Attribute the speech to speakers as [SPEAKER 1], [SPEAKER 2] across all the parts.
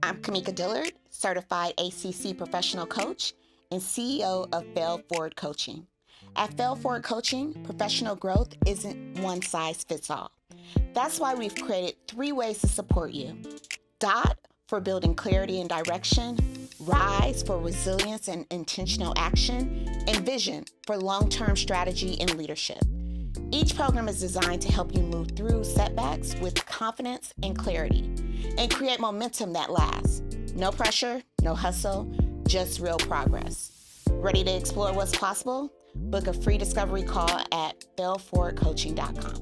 [SPEAKER 1] I'm Kamika Dillard, certified ACC professional coach and CEO of Fail Forward Coaching. At Fail Forward Coaching, professional growth isn't one size fits all. That's why we've created 3 ways to support you. DOT for building clarity and direction, RISE for resilience and intentional action, and VISION for long-term strategy and leadership. Each program is designed to help you move through setbacks with confidence and clarity and create momentum that lasts. No pressure, no hustle, just real progress. Ready to explore what's possible? Book a free discovery call at failforwardcoaching.com.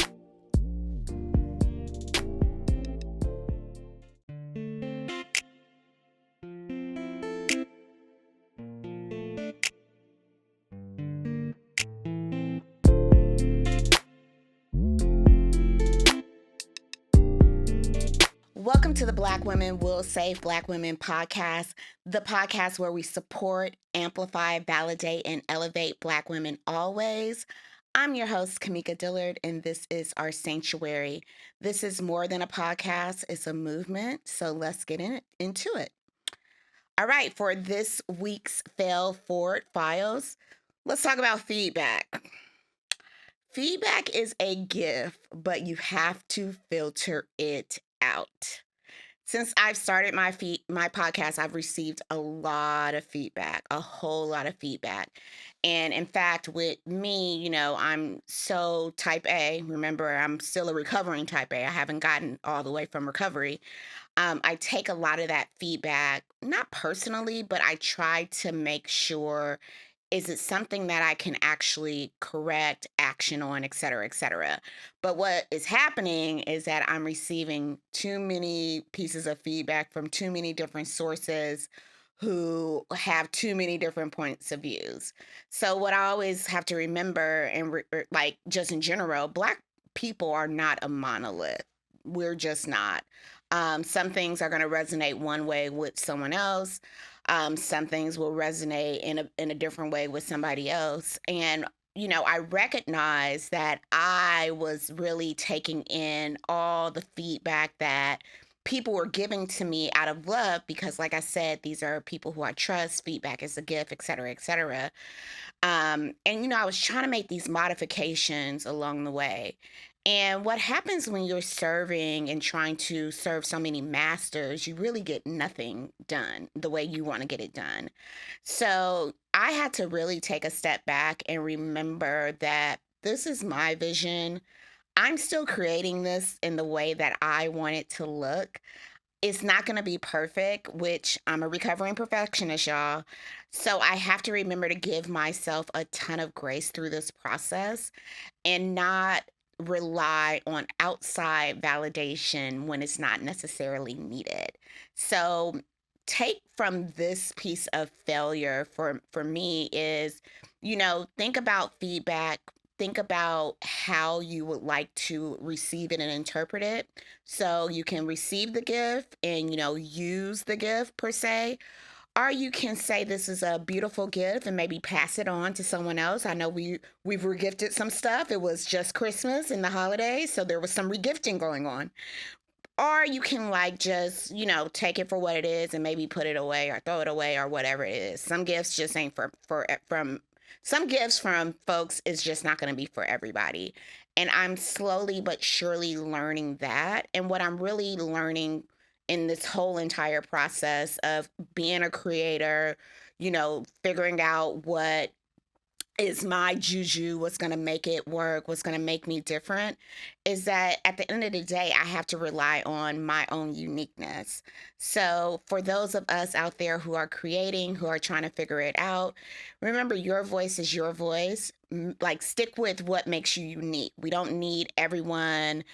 [SPEAKER 1] Welcome to the Black Women Will Save Black Women podcast, the podcast where we support, amplify, validate, and elevate Black women always. I'm your host, Kamika Dillard, and this is our sanctuary. This is more than a podcast, it's a movement, so let's get into it. All right, for this week's Fail Forward Files, let's talk about feedback. Feedback is a gift, but you have to filter it out. Since I've started my podcast, I've received a lot of feedback, a whole lot of feedback. And in fact, with me, I'm so type A. Remember, I'm still a recovering type A. I haven't gotten all the way from recovery. I take a lot of that feedback, not personally, but I try to make sure, is it something that I can actually correct, action on, et cetera, et cetera. But what is happening is that I'm receiving too many pieces of feedback from too many different sources who have too many different points of views. So what I always have to remember, and just in general, Black people are not a monolith. We're just not. Some things are going to resonate one way with someone else. Some things will resonate in a different way with somebody else. And, I recognize that I was really taking in all the feedback that people were giving to me out of love because, like I said, these are people who I trust. Feedback is a gift, et cetera, et cetera. And, I was trying to make these modifications along the way. And what happens when you're serving and trying to serve so many masters, you really get nothing done the way you want to get it done. So I had to really take a step back and remember that this is my vision. I'm still creating this in the way that I want it to look. It's not going to be perfect, which I'm a recovering perfectionist, y'all. So I have to remember to give myself a ton of grace through this process and not rely on outside validation when it's not necessarily needed. So take from this piece of failure for me is, think about feedback. Think about how you would like to receive it and interpret it. So you can receive the gift and, use the gift per se. Or you can say this is a beautiful gift and maybe pass it on to someone else. I know we've regifted some stuff. It was just Christmas and the holidays, so there was some regifting going on. Or you can just, take it for what it is and maybe put it away or throw it away or whatever it is. Some gifts just ain't some gifts from folks is just not going to be for everybody. And I'm slowly but surely learning that. And what I'm really learning in this whole entire process of being a creator, figuring out what is my juju, what's going to make it work, what's going to make me different, is that at the end of the day, I have to rely on my own uniqueness. So for those of us out there who are creating, who are trying to figure it out, remember your voice is your voice. Stick with what makes you unique. We don't need everyone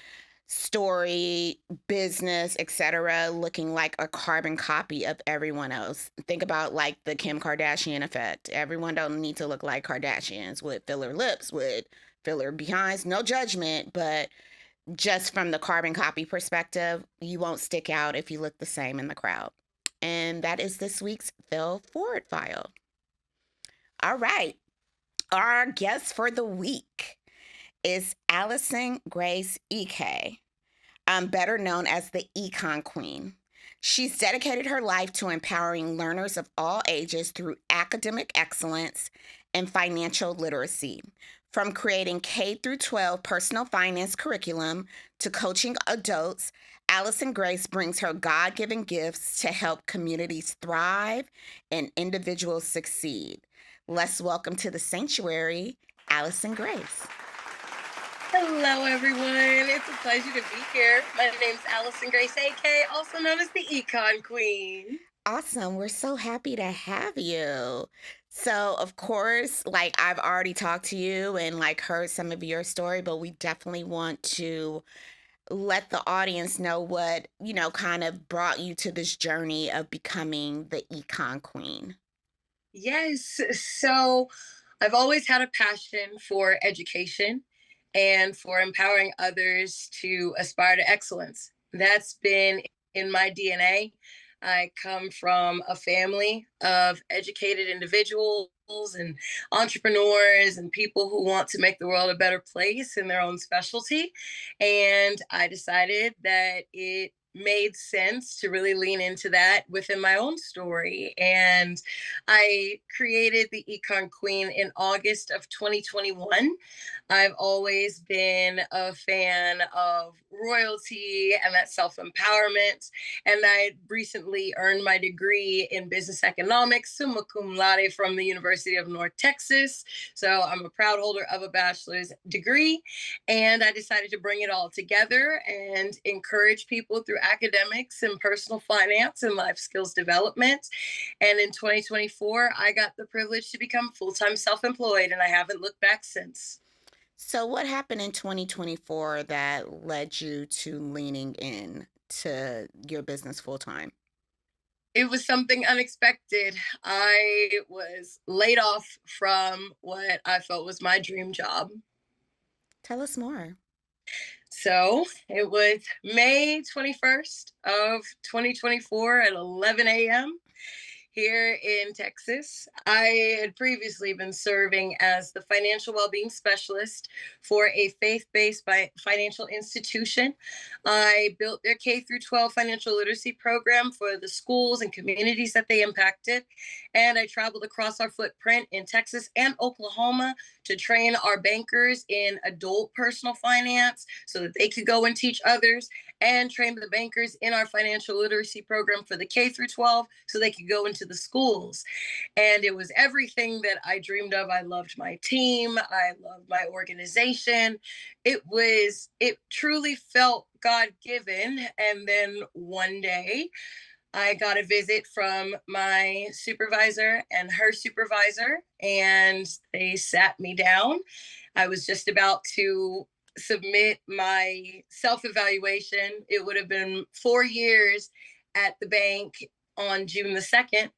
[SPEAKER 1] story, business, etc., looking like a carbon copy of everyone else. Think about the Kim Kardashian effect. Everyone don't need to look like Kardashians with filler lips, with filler behinds. No judgment, but just from the carbon copy perspective, you won't stick out if you look the same in the crowd. And that is this week's Fail Forward File. All right. Our guest for the week is Alyceson Grace Eke, better known as the ECON Queen. She's dedicated her life to empowering learners of all ages through academic excellence and financial literacy. From creating K through 12 personal finance curriculum to coaching adults, Alyceson Grace brings her God-given gifts to help communities thrive and individuals succeed. Let's welcome to the sanctuary, Alyceson Grace.
[SPEAKER 2] Hello, everyone. It's a pleasure to be here. My name's Alyceson Grace Eke, also known as the ECON Queen.
[SPEAKER 1] Awesome. We're so happy to have you. So, of course, like I've already talked to you and like heard some of your story, but we definitely want to let the audience know what, kind of brought you to this journey of becoming the Econ Queen.
[SPEAKER 2] Yes, so I've always had a passion for education and for empowering others to aspire to excellence. That's been in my DNA. I come from a family of educated individuals and entrepreneurs and people who want to make the world a better place in their own specialty. And I decided that it made sense to really lean into that within my own story. And I created the Econ Queen in August of 2021. I've always been a fan of royalty and that self empowerment. And I recently earned my degree in business economics, summa cum laude, from the University of North Texas. So I'm a proud holder of a bachelor's degree. And I decided to bring it all together and encourage people through academics and personal finance and life skills development. And in 2024, I got the privilege to become full time self employed, and I haven't looked back since.
[SPEAKER 1] So, what happened in 2024 that led you to leaning in to your business full time?
[SPEAKER 2] It was something unexpected. I was laid off from what I felt was my dream job.
[SPEAKER 1] Tell us more.
[SPEAKER 2] So it was May 21st of 2024 at 11 a.m. here in Texas. I had previously been serving as the financial well-being specialist for a faith-based financial institution. I built their K through 12 financial literacy program for the schools and communities that they impacted. And I traveled across our footprint in Texas and Oklahoma to train our bankers in adult personal finance so that they could go and teach others, and train the bankers in our financial literacy program for the K through 12 so they could go into the schools. And it was everything that I dreamed of. I loved my team. I loved my organization. It truly felt God given. And then one day I got a visit from my supervisor and her supervisor, and they sat me down. I was just about to submit my self evaluation. It would have been 4 years at the bank on June the 2nd,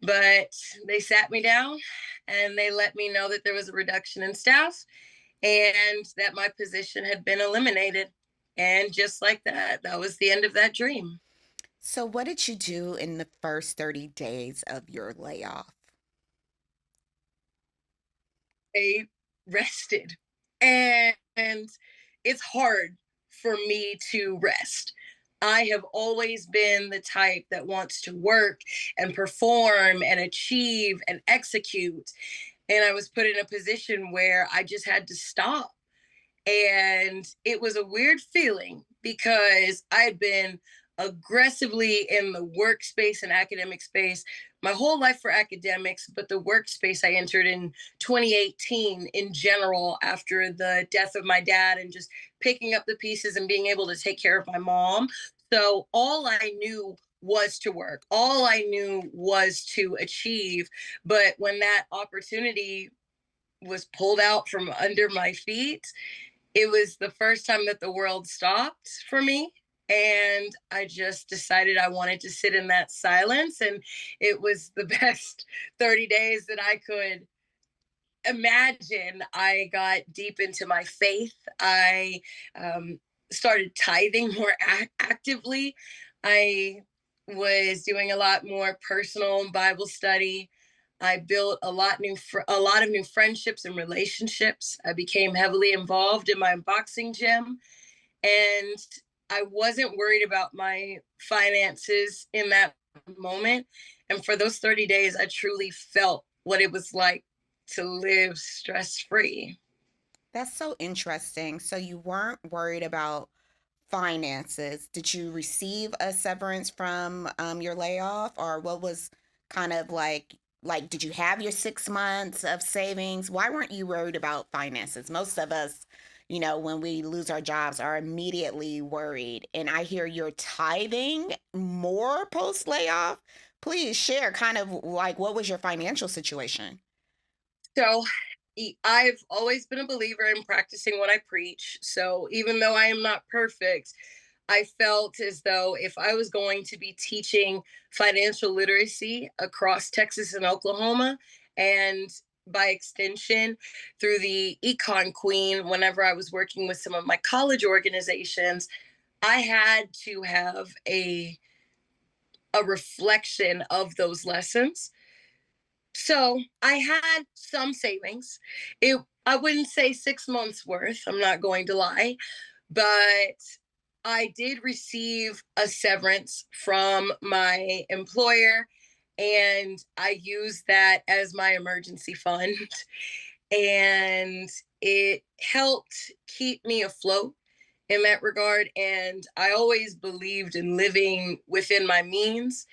[SPEAKER 2] but they sat me down and they let me know that there was a reduction in staff and that my position had been eliminated. And just like that, that was the end of that dream.
[SPEAKER 1] So, what did you do in the first 30 days of your layoff?
[SPEAKER 2] I rested. And it's hard for me to rest. I have always been the type that wants to work and perform and achieve and execute. And I was put in a position where I just had to stop. And it was a weird feeling because I had been aggressively in the workspace and academic space my whole life for academics, but the workspace I entered in 2018 in general after the death of my dad and just picking up the pieces and being able to take care of my mom. So all I knew was to work. All I knew was to achieve. But when that opportunity was pulled out from under my feet, it was the first time that the world stopped for me. And I just decided I wanted to sit in that silence. And it was the best 30 days that I could imagine. I got deep into my faith. I started tithing more actively. I was doing a lot more personal Bible study. I built a lot of new friendships and relationships. I became heavily involved in my boxing gym, and I wasn't worried about my finances in that moment. And for those 30 days, I truly felt what it was like to live stress free.
[SPEAKER 1] That's so interesting. So you weren't worried about finances. Did you receive a severance from your layoff, or what was kind of like did you have your 6 months of savings? Why weren't you worried about finances? Most of us, when we lose our jobs, are immediately worried. And I hear you're tithing more post layoff. Please share kind of like what was your financial situation?
[SPEAKER 2] So I've always been a believer in practicing what I preach. So even though I am not perfect, I felt as though if I was going to be teaching financial literacy across Texas and Oklahoma, and by extension through the ECON Queen, whenever I was working with some of my college organizations, I had to have a reflection of those lessons. So I had some savings. It I wouldn't say 6 months worth, I'm not going to lie, but I did receive a severance from my employer, and I used that as my emergency fund. And it helped keep me afloat in that regard. And I always believed in living within my means.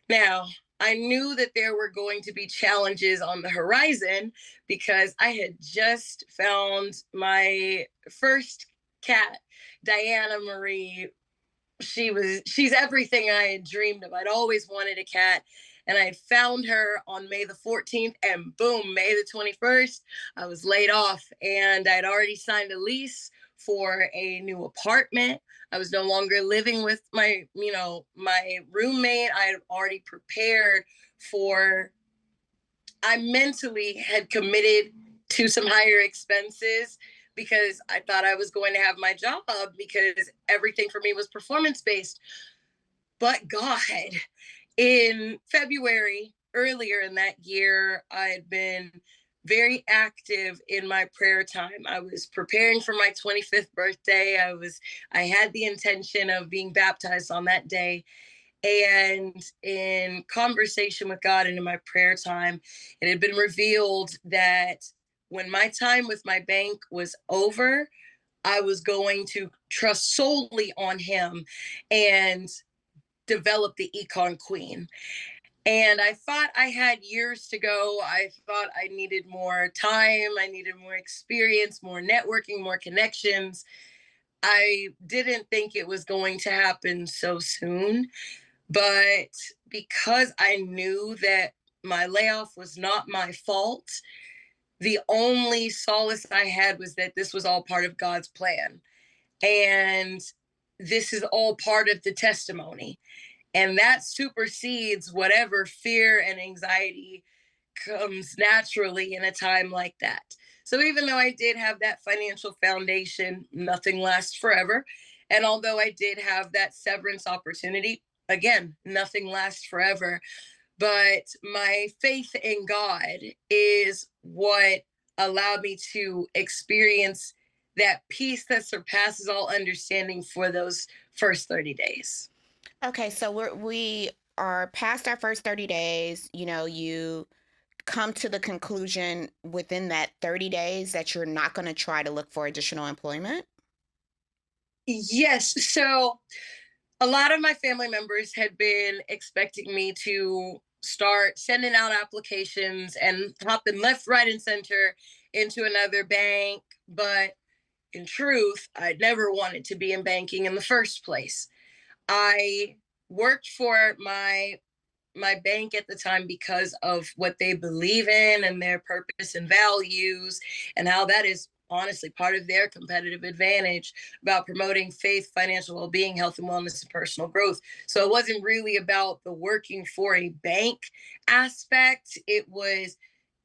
[SPEAKER 2] Now, I knew that there were going to be challenges on the horizon because I had just found my first cat, Diana Marie. She's everything I had dreamed of. I'd always wanted a cat, and I had found her on May the 14th, and boom, May the 21st, I was laid off, and I'd already signed a lease for a new apartment. I was no longer living with my roommate. I had already prepared for I mentally had committed to some higher expenses because I thought I was going to have my job because everything for me was performance based. But God, in February, earlier in that year, I had been very active in my prayer time. I was preparing for my 25th birthday. I had the intention of being baptized on that day. And in conversation with God and in my prayer time, it had been revealed that when my time with my bank was over, I was going to trust solely on Him and develop the Econ Queen. And I thought I had years to go. I thought I needed more time, I needed more experience, more networking, more connections. I didn't think it was going to happen so soon. But because I knew that my layoff was not my fault, the only solace I had was that this was all part of God's plan. And this is all part of the testimony. And that supersedes whatever fear and anxiety comes naturally in a time like that. So even though I did have that financial foundation, nothing lasts forever. And although I did have that severance opportunity, again, nothing lasts forever. But my faith in God is what allowed me to experience that peace that surpasses all understanding for those first 30 days.
[SPEAKER 1] Okay, so we are past our first 30 days. You come to the conclusion within that 30 days that you're not going to try to look for additional employment?
[SPEAKER 2] Yes. So a lot of my family members had been expecting me to start sending out applications and hopping left, right, and center into another bank. But in truth, I never wanted to be in banking in the first place. I worked for my bank at the time because of what they believe in and their purpose and values, and how that is honestly part of their competitive advantage about promoting faith, financial well-being, health and wellness, and personal growth. So it wasn't really about the working for a bank aspect. It was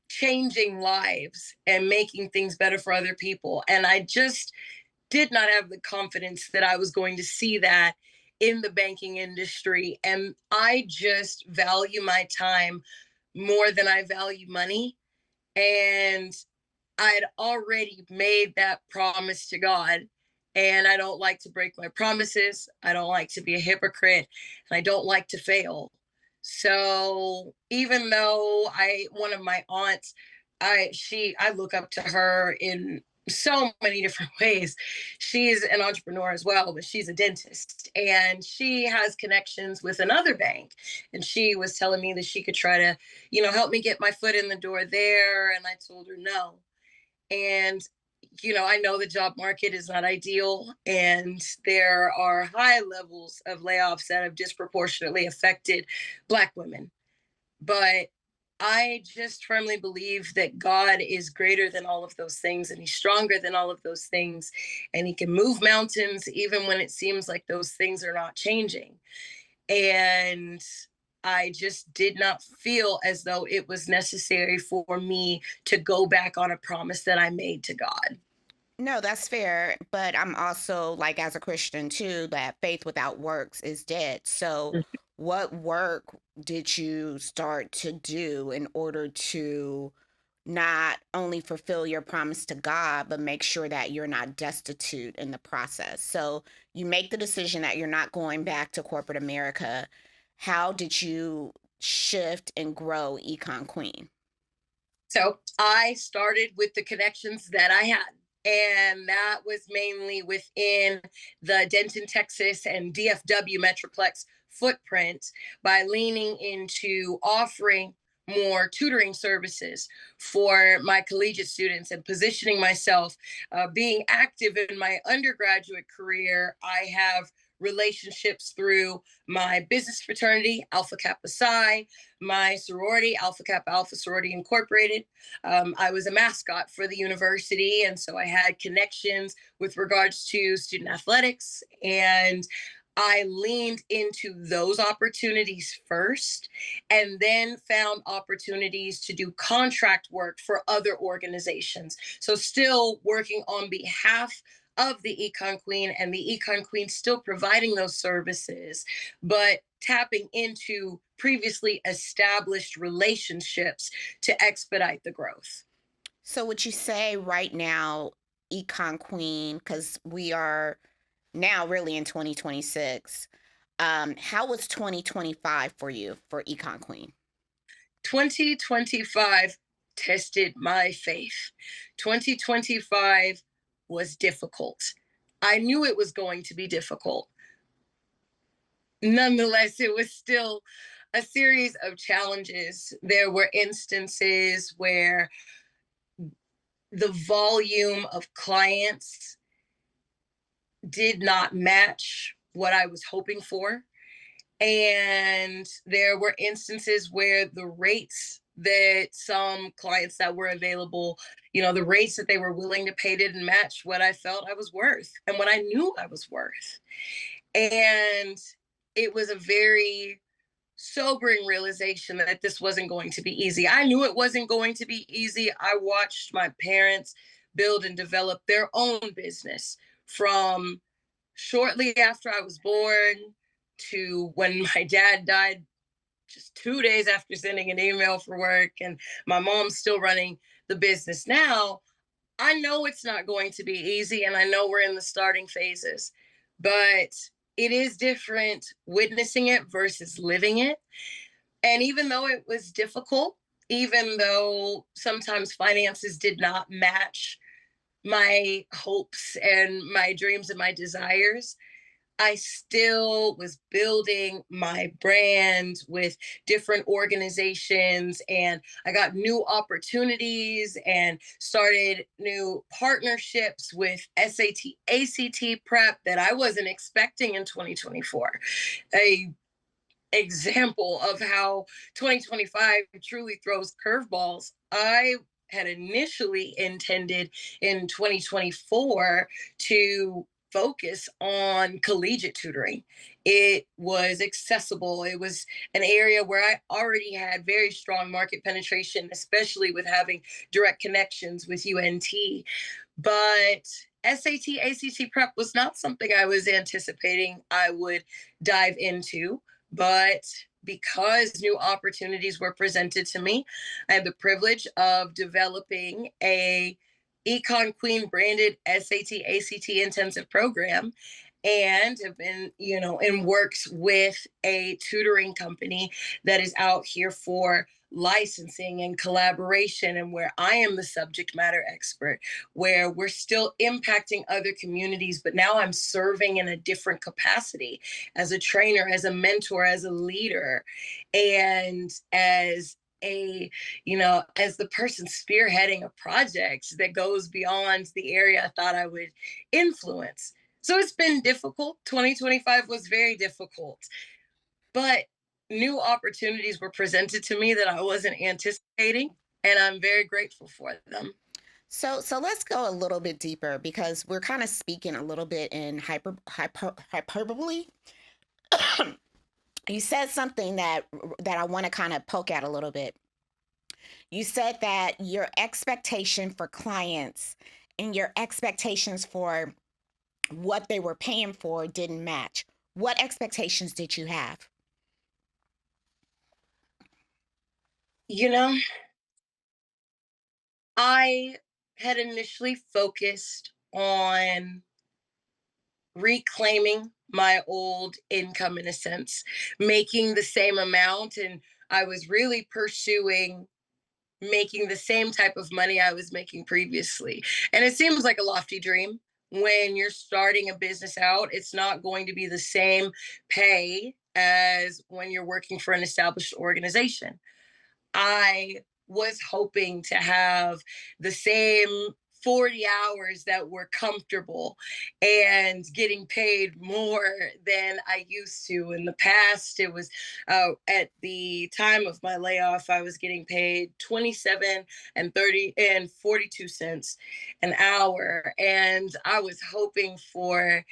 [SPEAKER 2] changing lives and making things better for other people. And I just did not have the confidence that I was going to see that in the banking industry. And I just value my time more than I value money. And I'd already made that promise to God. And I don't like to break my promises. I don't like to be a hypocrite, and I don't like to fail. So even though one of my aunts, I look up to her in so many different ways. She's an entrepreneur as well, but she's a dentist, and she has connections with another bank. And she was telling me that she could try to, help me get my foot in the door there. And I told her no. And I know the job market is not ideal, and there are high levels of layoffs that have disproportionately affected Black women. But I just firmly believe that God is greater than all of those things, and He's stronger than all of those things, and He can move mountains even when it seems like those things are not changing. And I just did not feel as though it was necessary for me to go back on a promise that I made to God.
[SPEAKER 1] No, that's fair. But I'm also like, as a Christian too, that faith without works is dead. So, what work did you start to do in order to not only fulfill your promise to God, but make sure that you're not destitute in the process? So, you make the decision that you're not going back to corporate America. How did you shift and grow Econ Queen?
[SPEAKER 2] So I started with the connections that I had. And that was mainly within the Denton, Texas and DFW Metroplex footprint by leaning into offering more tutoring services for my collegiate students and positioning myself, being active in my undergraduate career. I have relationships through my business fraternity, Alpha Kappa Psi, my sorority, Alpha Kappa Alpha Sorority Incorporated. I was a mascot for the university, and so I had connections with regards to student athletics. And I leaned into those opportunities first, and then found opportunities to do contract work for other organizations. So, still working on behalf of the Econ Queen, and the Econ Queen still providing those services, but tapping into previously established relationships to expedite the growth.
[SPEAKER 1] So, would you say right now, Econ Queen, because we are now really in 2026, how was 2025 for you for Econ Queen?
[SPEAKER 2] 2025 tested my faith. 2025 was difficult. I knew it was going to be difficult. Nonetheless, it was still a series of challenges. There were instances where the volume of clients did not match what I was hoping for. And there were instances where the rates that some clients that were available, the rates that they were willing to pay didn't match what I felt I was worth and what I knew I was worth. And it was a very sobering realization that this wasn't going to be easy. I knew it wasn't going to be easy. I watched my parents build and develop their own business from shortly after I was born to when my dad died just 2 days after sending an email for work, and my mom's still running the business now. I know it's not going to be easy, and I know we're in the starting phases, but it is different witnessing it versus living it. And even though it was difficult, even though sometimes finances did not match my hopes and my dreams and my desires, I still was building my brand with different organizations, and I got new opportunities and started new partnerships with SAT, ACT prep that I wasn't expecting in 2024. A example of how 2025 truly throws curveballs. I had initially intended in 2024 to focus on collegiate tutoring. It was accessible. It was an area where I already had very strong market penetration, especially with having direct connections with UNT. But SAT, ACT prep was not something I was anticipating I would dive into. But because new opportunities were presented to me, I had the privilege of developing a ECON Queen branded SAT ACT intensive program, and have been, in works with a tutoring company that is out here for licensing and collaboration, and where I am the subject matter expert, where we're still impacting other communities, but now I'm serving in a different capacity as a trainer, as a mentor, as a leader, and as the person spearheading a project that goes beyond the area I thought I would influence. So it's been difficult. 2025 was very difficult, but new opportunities were presented to me that I wasn't anticipating, and I'm very grateful for them.
[SPEAKER 1] So let's go a little bit deeper because we're kind of speaking a little bit in hyperbole. You said something that I want to kind of poke at a little bit. You said that your expectation for clients and your expectations for what they were paying for didn't match. What expectations did you have?
[SPEAKER 2] You know, I had initially focused on reclaiming my old income in a sense, making the same amount. And I was really pursuing making the same type of money I was making previously. And it seems like a lofty dream. When you're starting a business out, it's not going to be the same pay as when you're working for an established organization. I was hoping to have the same 40 hours that were comfortable and getting paid more than I used to. In the past, it was at the time of my layoff, I was getting paid 27 and 30 and 42 cents an hour. And I was hoping for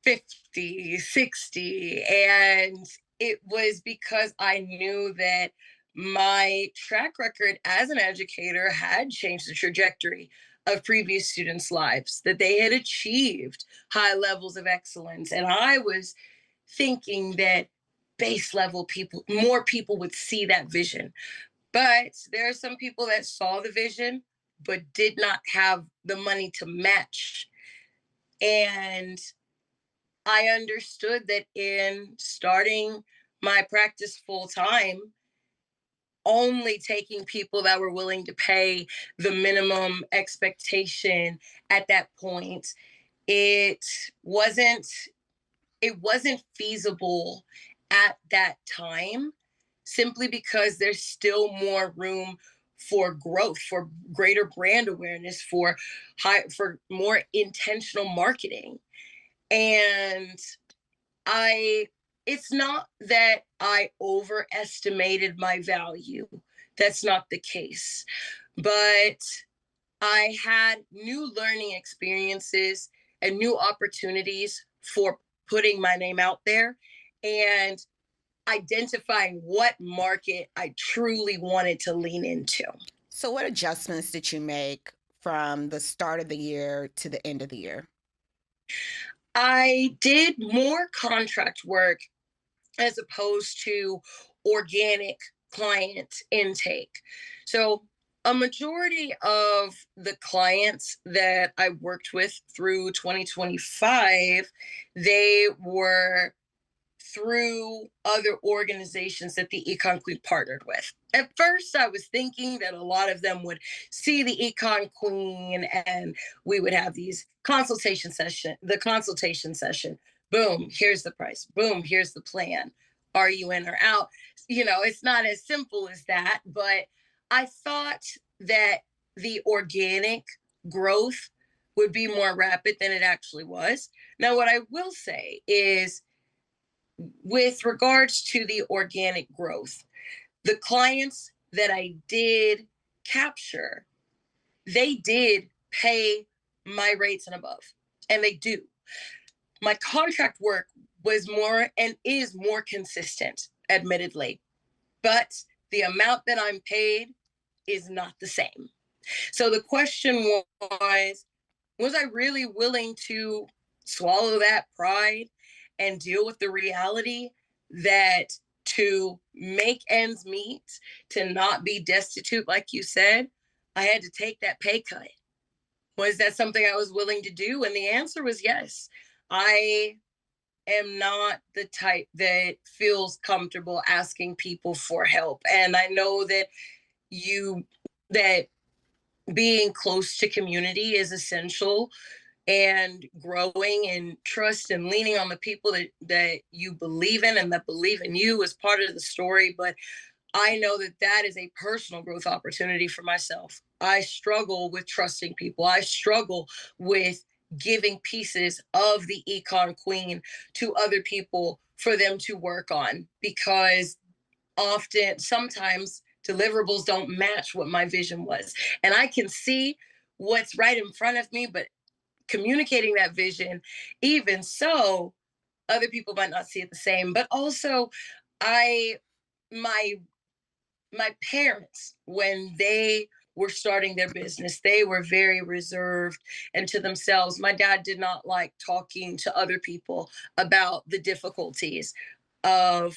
[SPEAKER 2] 50, 60. And it was because I knew that my track record as an educator had changed the trajectory of previous students' lives, that they had achieved high levels of excellence. And I was thinking that base level people, more people would see that vision. But there are some people that saw the vision, but did not have the money to match. And I understood that in starting my practice full time, only taking people that were willing to pay the minimum expectation at that point, it wasn't it wasn't feasible at that time, simply because there's still more room for growth, for greater brand awareness, for more intentional marketing. And I it's not that I overestimated my value. That's not the case. But I had new learning experiences and new opportunities for putting my name out there and identifying what market I truly wanted to lean into.
[SPEAKER 1] So what adjustments did you make from the start of the year to the end of the year?
[SPEAKER 2] I did more contract work as opposed to organic client intake. So, a majority of the clients that I worked with through 2025, they were through other organizations that the Econ Queen partnered with. At first, I was thinking that a lot of them would see the Econ Queen and we would have the consultation session. Boom, here's the price. Boom, here's the plan. Are you in or out? It's not as simple as that, but I thought that the organic growth would be more rapid than it actually was. Now, what I will say is, with regards to the organic growth, the clients that I did capture, they did pay my rates and above, and they do. My contract work was more and is more consistent, admittedly, but the amount that I'm paid is not the same. So the question was I really willing to swallow that pride and deal with the reality that to make ends meet, to not be destitute, like you said, I had to take that pay cut. Was that something I was willing to do? And the answer was yes. I am not the type that feels comfortable asking people for help. And I know that you, that being close to community is essential, and growing in trust and leaning on the people that you believe in and that believe in you is part of the story. But I know that that is a personal growth opportunity for myself. I struggle with trusting people. I struggle with giving pieces of the Econ Queen to other people for them to work on, because sometimes deliverables don't match what my vision was. And I can see what's right in front of me, but communicating that vision, even so, other people might not see it the same. But also, I, my my parents, when they were starting their business, they were very reserved and to themselves. My dad did not like talking to other people about the difficulties of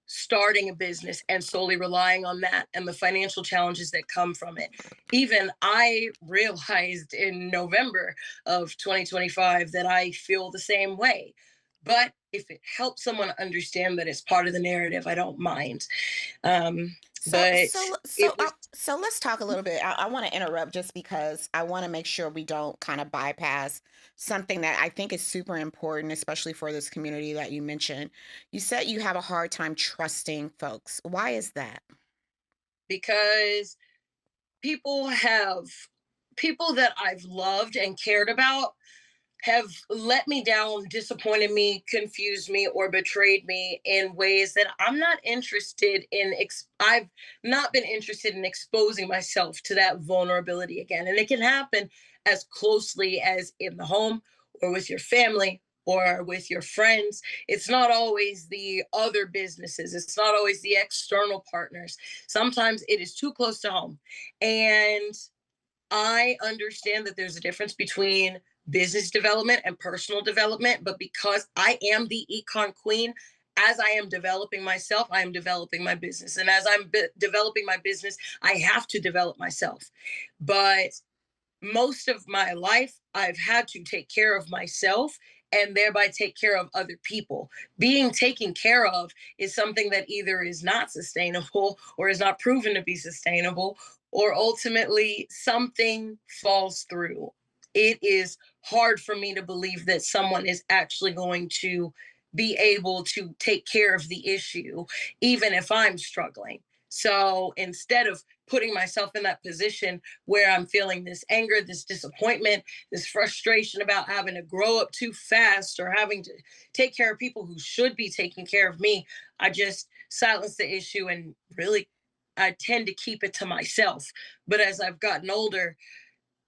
[SPEAKER 2] starting a business and solely relying on that and the financial challenges that come from it. Even I realized in November of 2025 that I feel the same way. But if it helps someone understand that it's part of the narrative, I don't mind. Um,
[SPEAKER 1] So,
[SPEAKER 2] but
[SPEAKER 1] so, so,
[SPEAKER 2] it
[SPEAKER 1] uh,
[SPEAKER 2] was
[SPEAKER 1] so let's talk a little bit. I want to interrupt just because I want to make sure we don't kind of bypass something that I think is super important, especially for this community that you mentioned. You said you have a hard time trusting folks. Why is that?
[SPEAKER 2] because people that I've loved and cared about have let me down, disappointed me, confused me, or betrayed me in ways that I'm not interested in. I've not been interested in exposing myself to that vulnerability again. And it can happen as closely as in the home or with your family or with your friends. It's not always the other businesses, it's not always the external partners. Sometimes it is too close to home. And I understand that there's a difference between business development and personal development, but because I am the econ queen, as I am developing myself, I am developing my business. And as I'm developing my business, I have to develop myself. But most of my life, I've had to take care of myself and thereby take care of other people. Being taken care of is something that either is not sustainable or is not proven to be sustainable, or ultimately something falls through. It is hard for me to believe that someone is actually going to be able to take care of the issue, even if I'm struggling. So instead of putting myself in that position where I'm feeling this anger, this disappointment, this frustration about having to grow up too fast or having to take care of people who should be taking care of me, I just silence the issue and really I tend to keep it to myself. But as I've gotten older,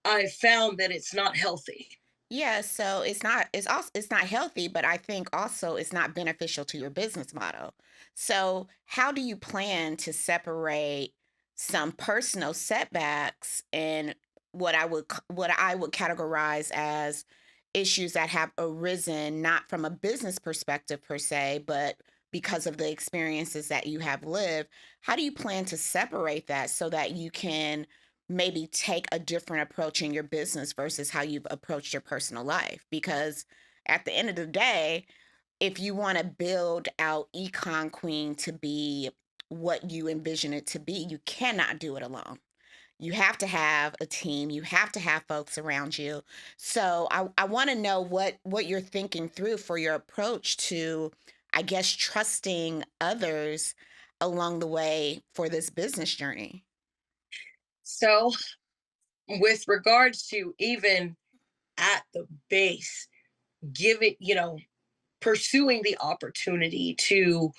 [SPEAKER 2] I've found that it's not healthy.
[SPEAKER 1] Yeah, so it's not healthy, but I think also it's not beneficial to your business model. So, how do you plan to separate some personal setbacks and what I would categorize as issues that have arisen not from a business perspective per se, but because of the experiences that you have lived? How do you plan to separate that so that you can maybe take a different approach in your business versus how you've approached your personal life? Because at the end of the day, if you want to build out Econ Queen to be what you envision it to be, you cannot do it alone. You have to have a team, you have to have folks around you. So I want to know what you're thinking through for your approach to, I guess, trusting others along the way for this business journey.
[SPEAKER 2] So, with regards to even at the base, give it, pursuing the opportunity to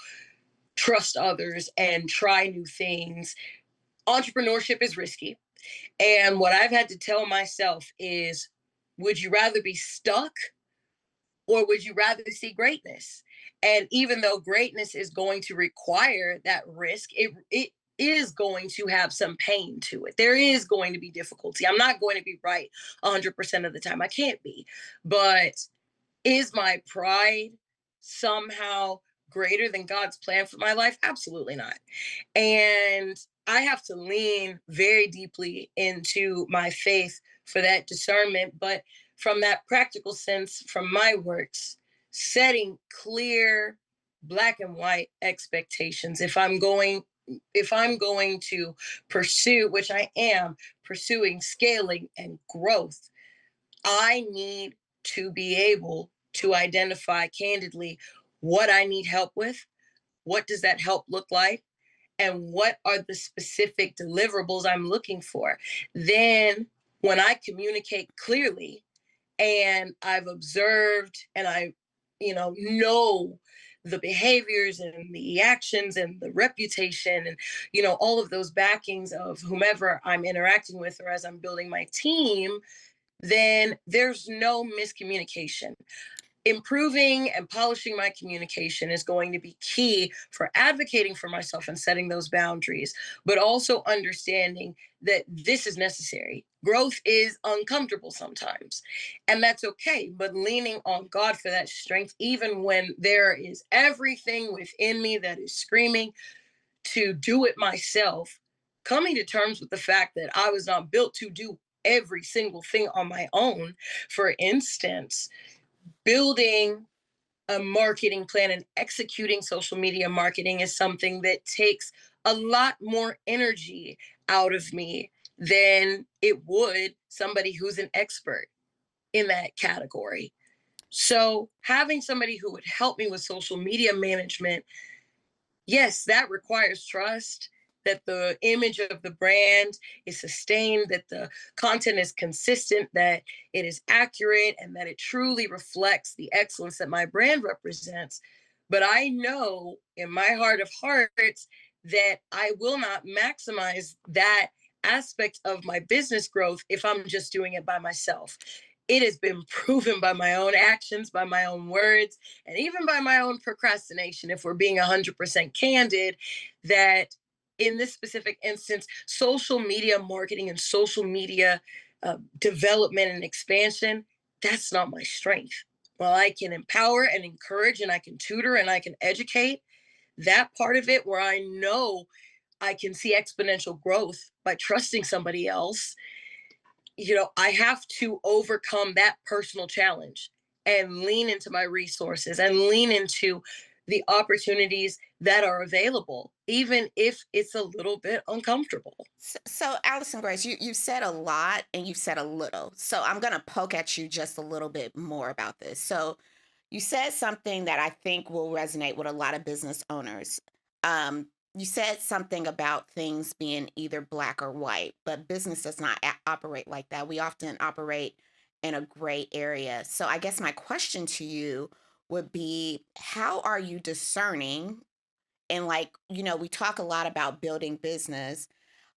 [SPEAKER 2] trust others and try new things. Entrepreneurship is risky. And what I've had to tell myself is, would you rather be stuck or would you rather see greatness? And even though greatness is going to require that risk, it is going to have some pain to it. There is going to be difficulty. I'm not going to be right 100% of the time. I can't be. But is my pride somehow greater than God's plan for my life? Absolutely not. And I have to lean very deeply into my faith for that discernment. But from that practical sense, from my works, setting clear black and white expectations. If I'm going to pursue, which I am pursuing scaling and growth, I need to be able to identify candidly what I need help with, what does that help look like, and what are the specific deliverables I'm looking for. Then, when I communicate clearly and I've observed and I know the behaviors and the actions and the reputation and all of those backings of whomever I'm interacting with or as I'm building my team, then there's no miscommunication. Improving and polishing my communication is going to be key for advocating for myself and setting those boundaries, but also understanding that this is necessary. Growth is uncomfortable sometimes, and that's okay. But leaning on God for that strength, even when there is everything within me that is screaming to do it myself, coming to terms with the fact that I was not built to do every single thing on my own. For instance, building a marketing plan and executing social media marketing is something that takes a lot more energy out of me than it would somebody who's an expert in that category. So, having somebody who would help me with social media management, yes, that requires trust, that the image of the brand is sustained, that the content is consistent, that it is accurate, and that it truly reflects the excellence that my brand represents. But I know in my heart of hearts that I will not maximize that aspect of my business growth if I'm just doing it by myself. It has been proven by my own actions, by my own words, and even by my own procrastination, if we're being 100% candid, that in this specific instance, social media marketing and social media development and expansion, that's not my strength. While I can empower and encourage and I can tutor and I can educate, that part of it where I know I can see exponential growth by trusting somebody else, I have to overcome that personal challenge and lean into my resources and lean into the opportunities that are available, even if it's a little bit uncomfortable.
[SPEAKER 1] So, Allison Grace, you've said a lot and you've said a little. So I'm going to poke at you just a little bit more about this. So you said something that I think will resonate with a lot of business owners. You said something about things being either black or white, but business does not operate like that. We often operate in a gray area. So I guess my question to you would be, how are you discerning? And we talk a lot about building business,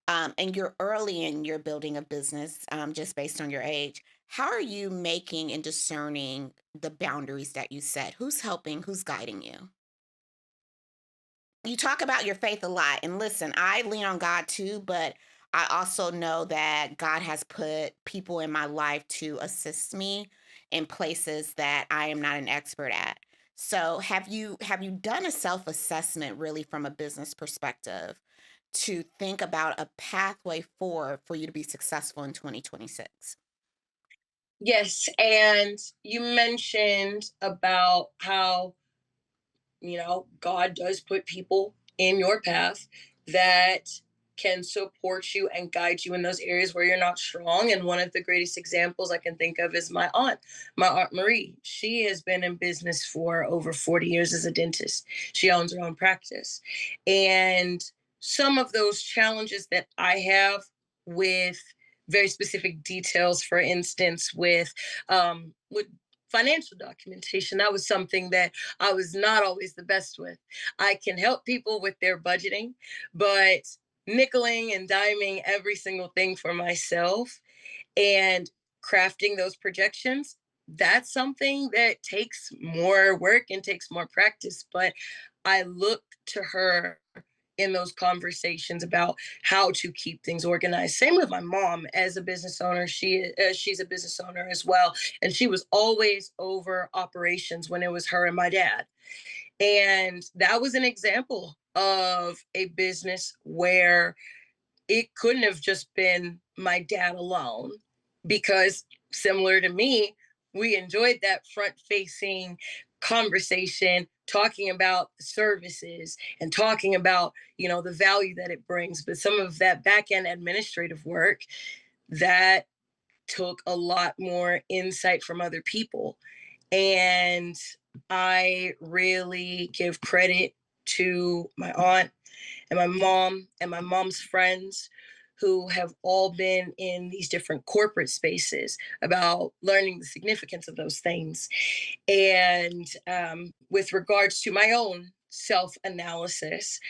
[SPEAKER 1] and you're early in your building a business, just based on your age. How are you making and discerning the boundaries that you set? Who's helping? Who's guiding you? You talk about your faith a lot. And listen, I lean on God too, but I also know that God has put people in my life to assist me in places that I am not an expert at. So have you done a self-assessment really from a business perspective to think about a pathway forward for you to be successful in 2026?
[SPEAKER 2] Yes. And you mentioned about how God does put people in your path that can support you and guide you in those areas where you're not strong. And one of the greatest examples I can think of is my aunt Marie. She has been in business for over 40 years as a dentist. She owns her own practice. And some of those challenges that I have with very specific details, for instance, with financial documentation, that was something that I was not always the best with. I can help people with their budgeting, but nickeling and diming every single thing for myself and crafting those projections, that's something that takes more work and takes more practice. But I look to her in those conversations about how to keep things organized. Same with my mom as a business owner. She's a business owner as well, and she was always over operations when it was her and my dad. And that was an example of a business where it couldn't have just been my dad alone, because similar to me, we enjoyed that front facing conversation, talking about services and talking about, the value that it brings. But some of that back end administrative work, that took a lot more insight from other people. And I really give credit to my aunt and my mom's friends who have all been in these different corporate spaces about learning the significance of those things. And with regards to my own self analysis,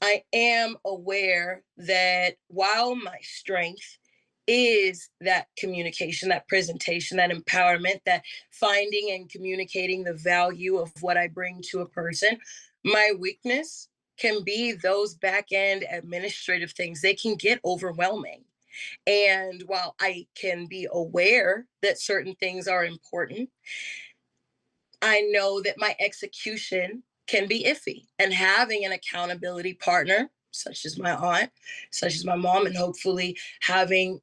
[SPEAKER 2] I am aware that while my strength is that communication, that presentation, that empowerment, that finding and communicating the value of what I bring to a person, my weakness can be those back end administrative things. They can get overwhelming. And while I can be aware that certain things are important, I know that my execution can be iffy. And having an accountability partner, such as my aunt, such as my mom, and hopefully having,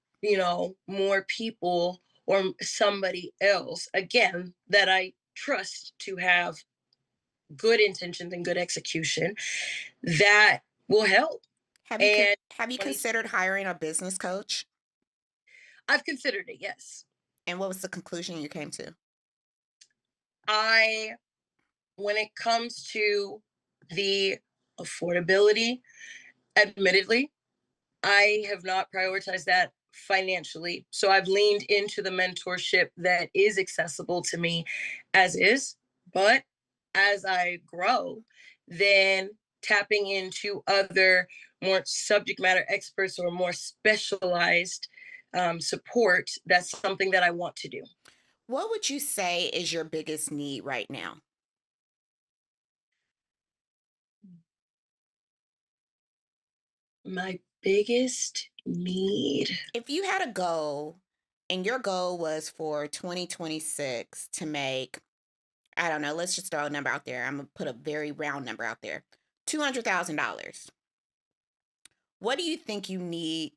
[SPEAKER 2] more people or somebody else, again, that I trust to have good intentions and good execution, that will help. And
[SPEAKER 1] Have you
[SPEAKER 2] 20,
[SPEAKER 1] considered hiring a business coach?
[SPEAKER 2] I've considered it, yes.
[SPEAKER 1] And what was the conclusion you came to?
[SPEAKER 2] I, when it comes to the affordability, admittedly, I have not prioritized that financially. So I've leaned into the mentorship that is accessible to me as is. But as I grow, then tapping into other more subject matter experts or more specialized support, that's something that I want to do.
[SPEAKER 1] What would you say is your biggest need right now?
[SPEAKER 2] My biggest need.
[SPEAKER 1] If you had a goal and your goal was for 2026 to make, I don't know, let's just throw a number out there. I'm going to put a very round number out there, $200,000. What do you think you need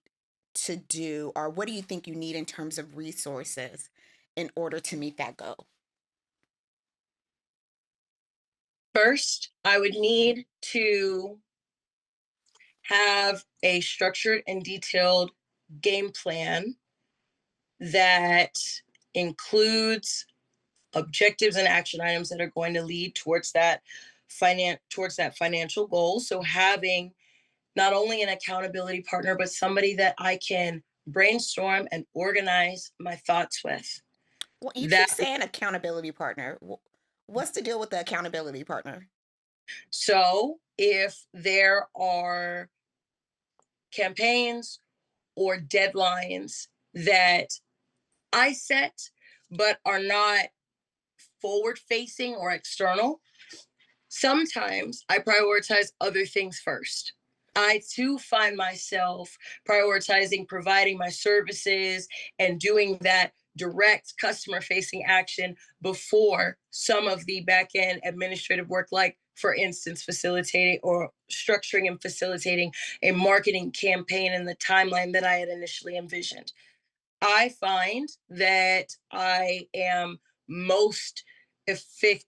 [SPEAKER 1] to do, or what do you think you need in terms of resources in order to meet that goal?
[SPEAKER 2] First, I would need to have a structured and detailed game plan that includes objectives and action items that are going to lead towards that financial goal. So having not only an accountability partner, but somebody that I can brainstorm and organize my thoughts with.
[SPEAKER 1] Well, you
[SPEAKER 2] That
[SPEAKER 1] keep saying accountability partner. What's the deal with the accountability partner?
[SPEAKER 2] so if there are campaigns or deadlines that I set but are not forward facing or external, sometimes I prioritize other things first. I too find myself prioritizing providing my services and doing that direct customer facing action before some of the back end administrative work, like, for instance, facilitating or structuring and facilitating a marketing campaign in the timeline that I had initially envisioned. I find that I am most efficient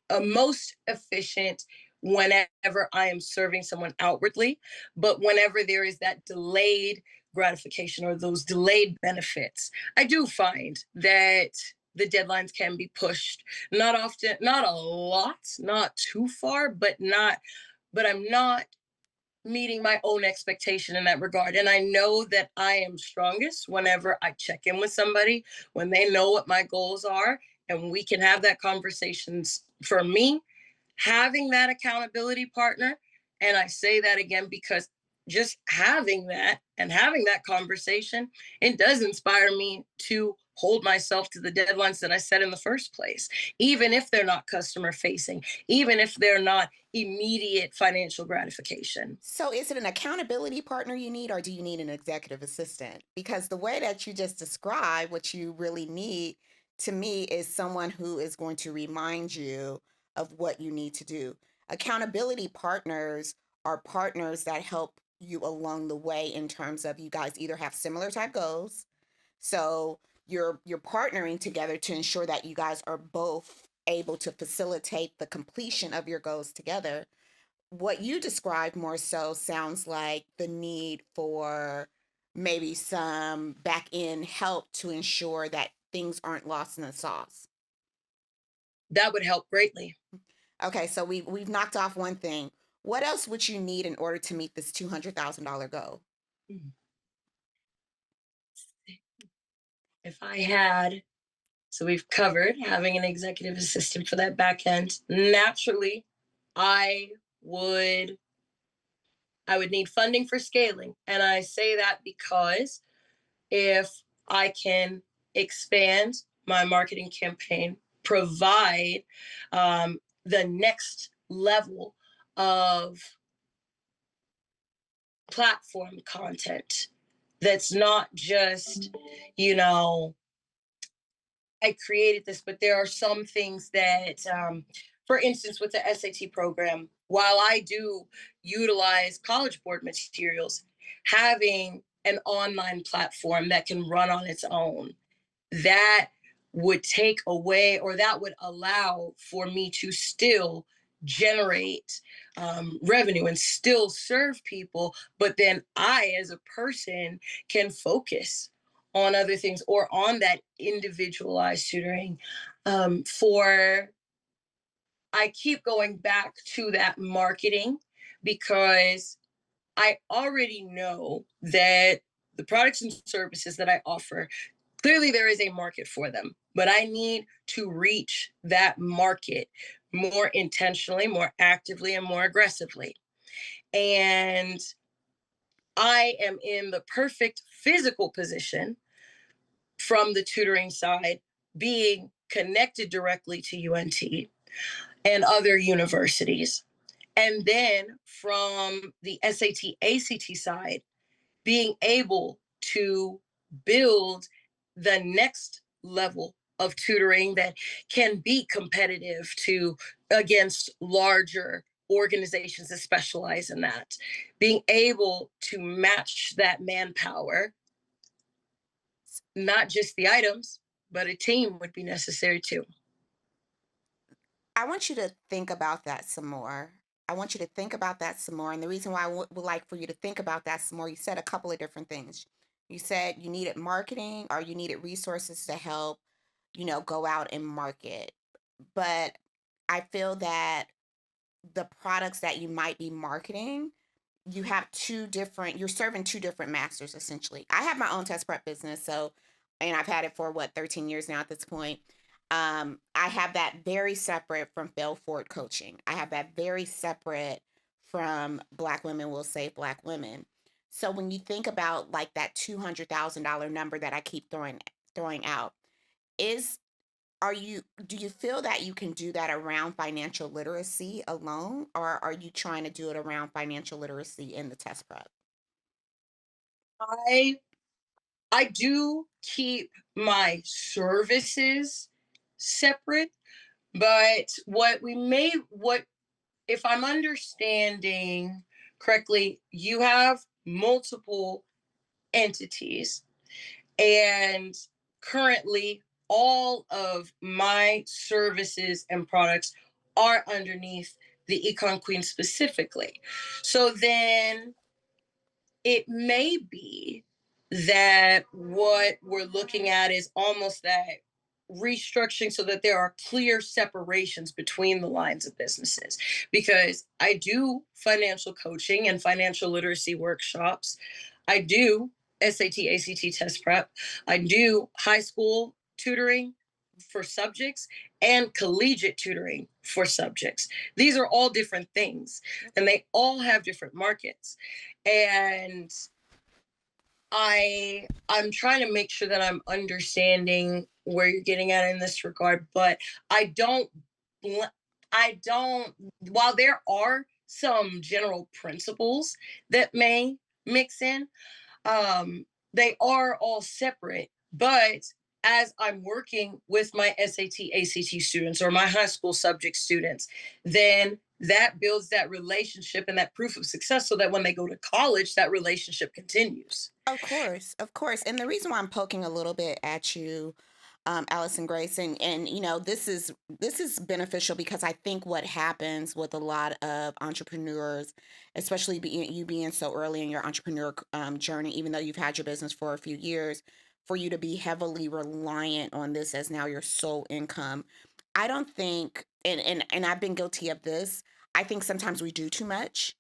[SPEAKER 2] whenever I am serving someone outwardly, but whenever there is that delayed gratification or those delayed benefits, I do find that the deadlines can be pushed. Not often, not a lot, not too far, but I'm not meeting my own expectation in that regard. And I know that I am strongest whenever I check in with somebody, when they know what my goals are, and we can have that conversations. For me, having that accountability partner, and I say that again because just having that and having that conversation, it does inspire me to hold myself to the deadlines that I set in the first place, even if they're not customer facing, even if they're not immediate financial gratification.
[SPEAKER 1] So, is it an accountability partner you need, or do you need an executive assistant? Because the way that you just described what you really need to me is someone who is going to remind you of what you need to do. Accountability partners are partners that help you along the way in terms of you guys either have similar type goals. So, you're partnering together to ensure that you guys are both able to facilitate the completion of your goals together. What you described more so sounds like the need for maybe some back end help to ensure that things aren't lost in the sauce.
[SPEAKER 2] That would help greatly.
[SPEAKER 1] Okay, so we've knocked off one thing. What else would you need in order to meet this $200,000 goal?
[SPEAKER 2] Mhm. If I had, so we've covered having an executive assistant for that back end. Naturally, I would I would need funding for scaling. And I say that because if I can expand my marketing campaign, provide the next level of platform content that's not just, you know, I created this, but there are some things that, for instance, with the SAT program, while I do utilize College Board materials, having an online platform that can run on its own, that would take away, or that would allow for me to still generate revenue and still serve people, but then I as a person can focus on other things or on that individualized tutoring. For I keep going back to that marketing because I already know that the products and services that I offer, clearly there is a market for them, but I need to reach that market more intentionally, more actively, and more aggressively. And I am in the perfect physical position from the tutoring side, being connected directly to UNT and other universities. And then from the SAT ACT side, being able to build the next level of tutoring that can be competitive to against larger organizations that specialize in that, being able to match that manpower, not just the items, but a team would be necessary too.
[SPEAKER 1] I want you to think about that some more. I want you to think about that some more. And the reason why I would like for you to think about that some more, you said a couple of different things. You said you needed marketing or you needed resources to help, go out and market. But I feel that the products that you might be marketing, you're serving two different masters essentially. I have my own test prep business, so, and I've had it for what, 13 years now at this point. I have that very separate from fail forward coaching. I have that very separate from Black Women Will Save Black Women. So when you think about like that $200,000 number that I keep throwing out, is are you do you feel that you can do that around financial literacy alone, or are you trying to do it around financial literacy in the test prep?
[SPEAKER 2] I I do keep my services separate, but what if I'm understanding correctly, you have multiple entities, and currently all of my services and products are underneath the ECON Queen specifically. So then it may be that what we're looking at is almost that restructuring so that there are clear separations between the lines of businesses, because I do financial coaching and financial literacy workshops. I do SAT ACT test prep. I do high school tutoring for subjects and collegiate tutoring for subjects. These are all different things and they all have different markets. And I'm trying to make sure that I'm understanding where you're getting at in this regard, but I don't I don't while there are some general principles that may mix in, they are all separate. But as I'm working with my SAT ACT students or my high school subject students, then that builds that relationship and that proof of success so that when they go to college, that relationship continues.
[SPEAKER 1] Of course, of course. And the reason why I'm poking a little bit at you, Allison Grace, and this is beneficial because I think what happens with a lot of entrepreneurs, especially you being so early in your entrepreneur journey, even though you've had your business for a few years, for you to be heavily reliant on this as now your sole income. I don't think, and I've been guilty of this. I think sometimes we do too much,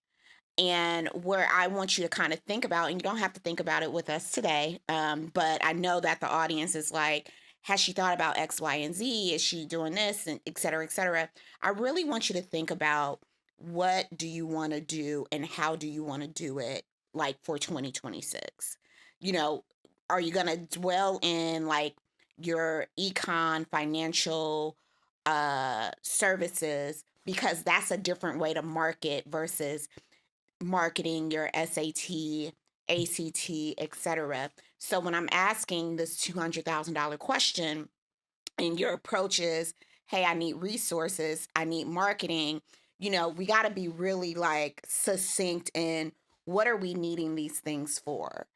[SPEAKER 1] and where I want you to kind of think about, and you don't have to think about it with us today, but I know that the audience is like, has she thought about X, Y, and Z? Is she doing this, and et cetera, et cetera? I really want you to think about, what do you want to do and how do you want to do it, like for 2026? You know, are you going to dwell in like your econ financial services, because that's a different way to market versus marketing your SAT, ACT, etc. So when I'm asking this $200,000 question, and your approach is, hey, I need resources, I need marketing, we got to be really like succinct in, what are we needing these things for?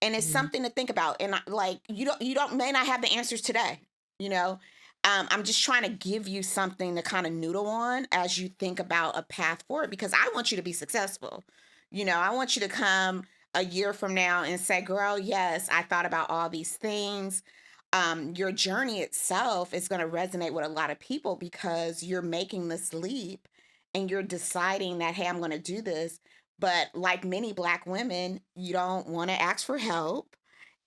[SPEAKER 1] And it's
[SPEAKER 2] Mhm.
[SPEAKER 1] something to think about. And like, you don't may not have the answers today, you know. I'm just trying to give you something to kind of noodle on as you think about a path forward, because I want you to be successful. I want you to come a year from now and say, girl, yes, I thought about all these things. Your journey itself is going to resonate with a lot of people because you're making this leap and you're deciding that, hey, I'm going to do this. But like many Black women, you don't want to ask for help.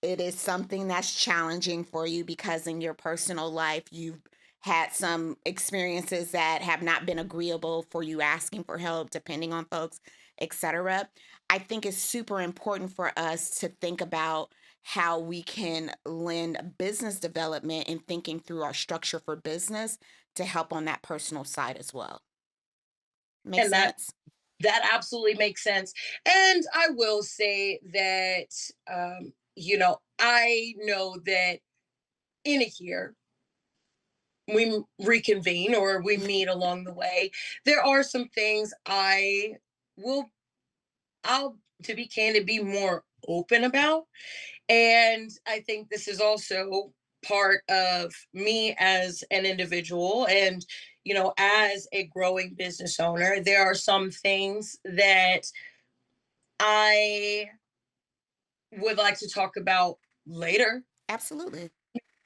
[SPEAKER 1] It is something that's challenging for you because in your personal life, you've had some experiences that have not been agreeable for you asking for help, depending on folks, etc. I think it's super important for us to think about how we can lend business development and thinking through our structure for business to help on that personal side as well. Make
[SPEAKER 2] And
[SPEAKER 1] sense?
[SPEAKER 2] that absolutely makes sense. And I will say that, I know that in a year, we reconvene or we meet along the way. There are some things will, I'll, to be candid, be more open about. And I think this is also part of me as an individual and, as a growing business owner. There are some things that I would like to talk about later,
[SPEAKER 1] Absolutely.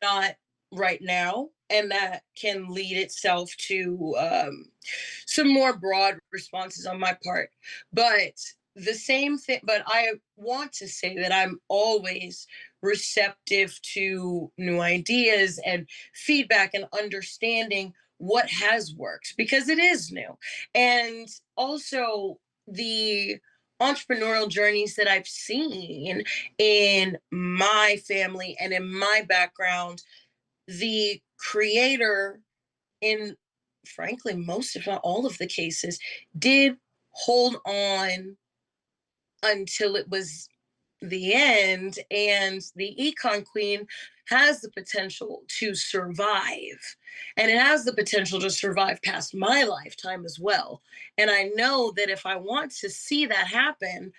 [SPEAKER 2] not right now. And that can lead itself to some more broad responses on my part. But the same thing, but I want to say that I'm always receptive to new ideas and feedback and understanding what has worked because it is new. And also the entrepreneurial journeys that I've seen in my family and in my background, the creator, in frankly most if not all of the cases, did hold on until it was the end. And the Econ Queen has the potential to survive. And it has the potential to survive past my lifetime as well. And I know that if I want to see that happen,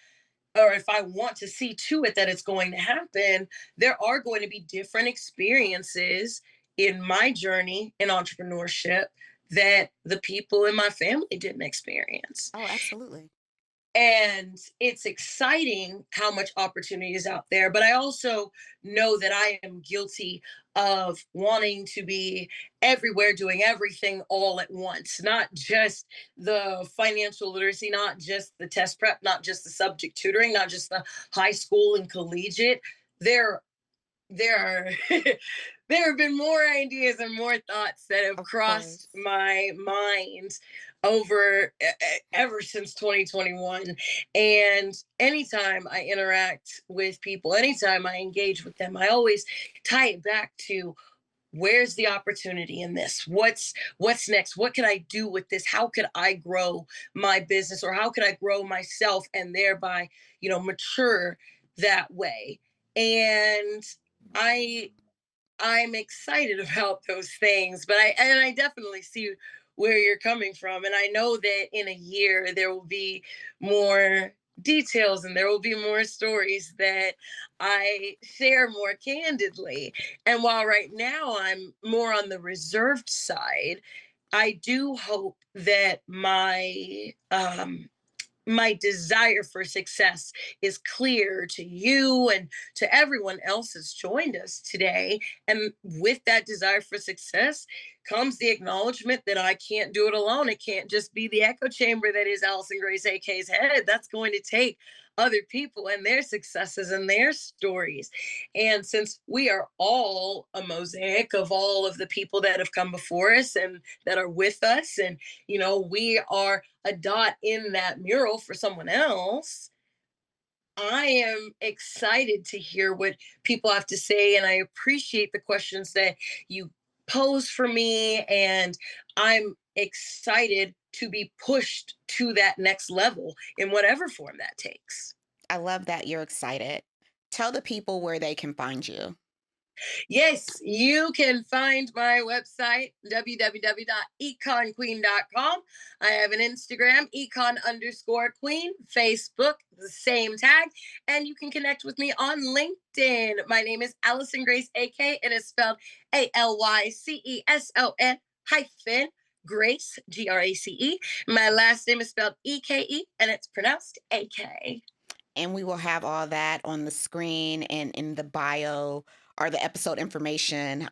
[SPEAKER 2] or if I want to see to it that it's going to happen, there are going to be different experiences in my journey in entrepreneurship that the people in my family didn't experience.
[SPEAKER 1] Oh, absolutely.
[SPEAKER 2] And it's exciting how much opportunity is out there. But I also know that I am guilty of wanting to be everywhere, doing everything all at once, not just the financial literacy, not just the test prep, not just the subject tutoring, not just the high school and collegiate. There there are there have been more ideas and more thoughts that have
[SPEAKER 1] Of
[SPEAKER 2] crossed
[SPEAKER 1] course.
[SPEAKER 2] my mind over ever since 2021. And anytime I interact with people, anytime I engage with them, I always tie it back to, where's the opportunity in this? What's next? What can I do with this? How could I grow my business, or how could I grow myself and thereby, mature that way? And I I'm excited about those things, but I definitely see where you're coming from. And I know that in a year there will be more details and there will be more stories that I share more candidly. And while right now I'm more on the reserved side, I do hope that my desire for success is clear to you and to everyone else that's joined us today. And with that desire for success comes the acknowledgement that I can't do it alone. It can't just be the echo chamber that is Alyceson Grace Eke's head. That's going to take other people and their successes and their stories. And since we are all a mosaic of all of the people that have come before us and that are with us, and we are a dot in that mural for someone else, I am excited to hear what people have to say. And I appreciate the questions that you pose for me. And I'm excited to be pushed to that next level in whatever form that takes.
[SPEAKER 1] I love that you're excited. Tell the people where they can find you.
[SPEAKER 2] Yes, you can find my website, www.econqueen.com. I have an Instagram, econ_queen, Facebook, the same tag, and you can connect with me on LinkedIn. My name is Alyceson Grace Eke. It is spelled Alyceson hyphen Grace, Grace. My last name is spelled Eke, and it's pronounced AK.
[SPEAKER 1] And we will have all that on the screen and in the bio or the episode information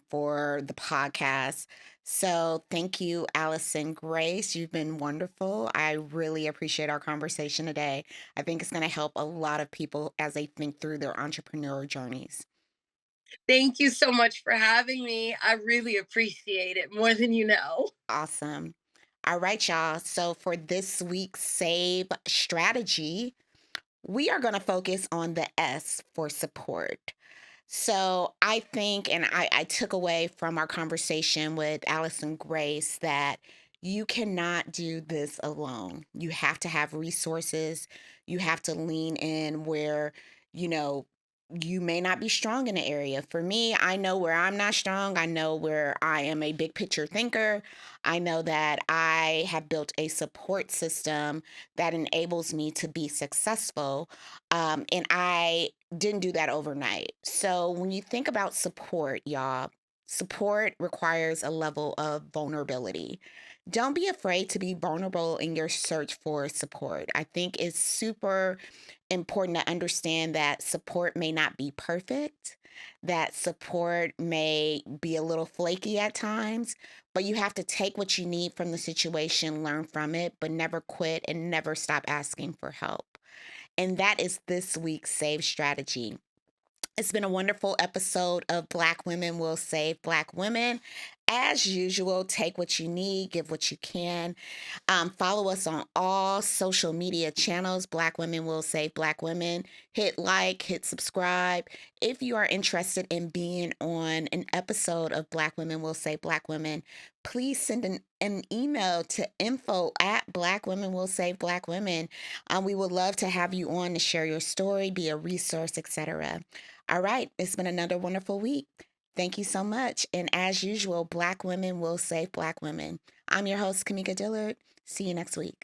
[SPEAKER 1] for the podcast. So thank you, Alyceson Grace. You've been wonderful. I really appreciate our conversation today. I think it's going to help a lot of people as they think through their entrepreneurial journeys.
[SPEAKER 2] Thank you so much for having me. I really appreciate it more than you know.
[SPEAKER 1] Awesome. All right, y'all. So for this week's save strategy, we are going to focus on the S for support. So I think, and I took away from our conversation with Alyceson Grace that you cannot do this alone. You have to have resources. You have to lean in where, you know, you may not be strong in an area. For me, I know where I'm not strong. I know where I am a big picture thinker. I know that I have built a support system that enables me to be successful. And I didn't do that overnight. So when you think about support, y'all, support requires a level of vulnerability. Don't be afraid to be vulnerable in your search for support. I think it's super important to understand that support may not be perfect, that support may be a little flaky at times, but you have to take what you need from the situation, learn from it, but never quit and never stop asking for help. And that is this week's SAVE strategy. It's been a wonderful episode of Black Women Will Save Black Women. As usual, take what you need, give what you can. Follow us on all social media channels. Black Women Will Save Black Women. Hit like, hit subscribe. If you are interested in being on an episode of Black Women Will Save Black Women, please send an email to info@Black Women Will Save Black Women. We would love to have you on to share your story, be a resource, etc. All right, it's been another wonderful week. Thank you so much. And as usual, Black Women Will Save Black Women. I'm your host, Kamika Dillard. See you next week.